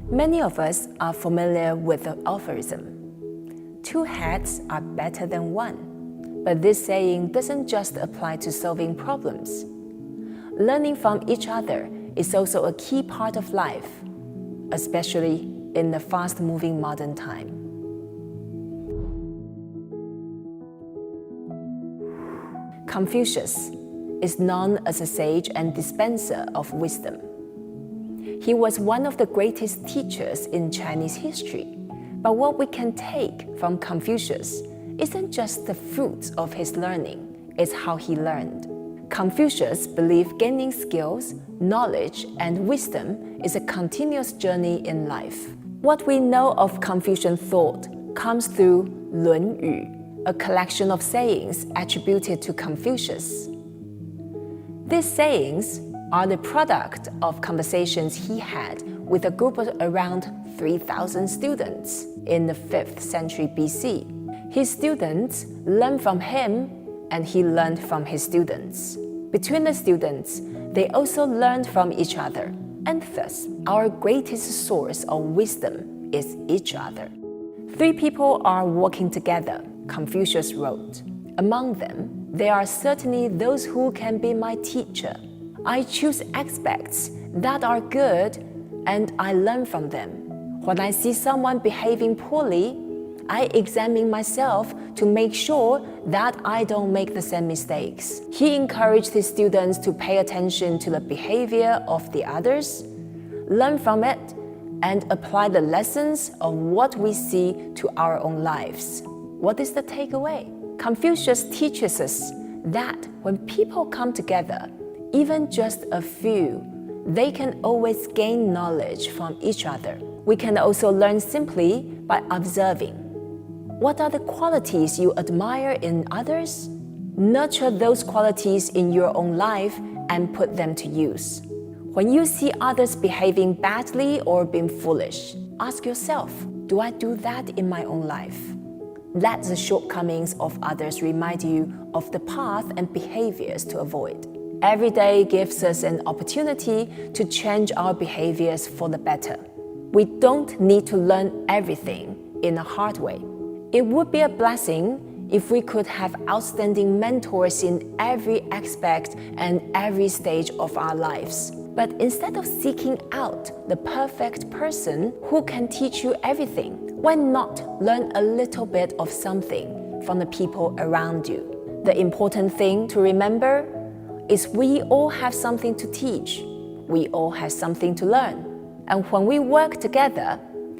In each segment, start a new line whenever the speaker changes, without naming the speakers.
Many of us are familiar with the aphorism, "Two heads are better than one." But this saying doesn't just apply to solving problems. Learning from each other is also a key part of life, especially in the fast-moving modern time. Confucius is known as a sage and dispenser of wisdom. He was one of the greatest teachers in Chinese history, but what we can take from Confucius isn't just the fruits of his learning, it's how he learned. Confucius believed gaining skills, knowledge, and wisdom is a continuous journey in life. What we know of Confucian thought comes through 论语, a collection of sayings attributed to Confucius. These sayings are the product of conversations he had with a group of around 3,000 students in the 5th century BC. His students learned from him, and he learned from his students. Between the students, they also learned from each other, and thus, our greatest source of wisdom is each other. 3 people are working together, Confucius wrote. Among them, there are certainly those who can be my teacher. I choose aspects that are good, and I learn from them. When I see someone behaving poorly, I examine myself to make sure that I don't make the same mistakes. He encouraged his students to pay attention to the behavior of the others, learn from it, and apply the lessons of what we see to our own lives. What is the takeaway? Confucius teaches us that when people come together, even just a few, they can always gain knowledge from each other. We can also learn simply by observing. What are the qualities you admire in others? Nurture those qualities in your own life and put them to use. When you see others behaving badly or being foolish, ask yourself, do I do that in my own life? Let the shortcomings of others remind you of the path and behaviors to avoid. Every day gives us an opportunity to change our behaviors for the better. We don't need to learn everything in a hard way. It would be a blessing if we could have outstanding mentors in every aspect and every stage of our lives. But instead of seeking out the perfect person who can teach you everything, why not learn a little bit of something from the people around you? The important thing to remember is we all have something to teach. We all have something to learn. And when we work together,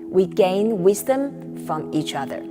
we gain wisdom from each other.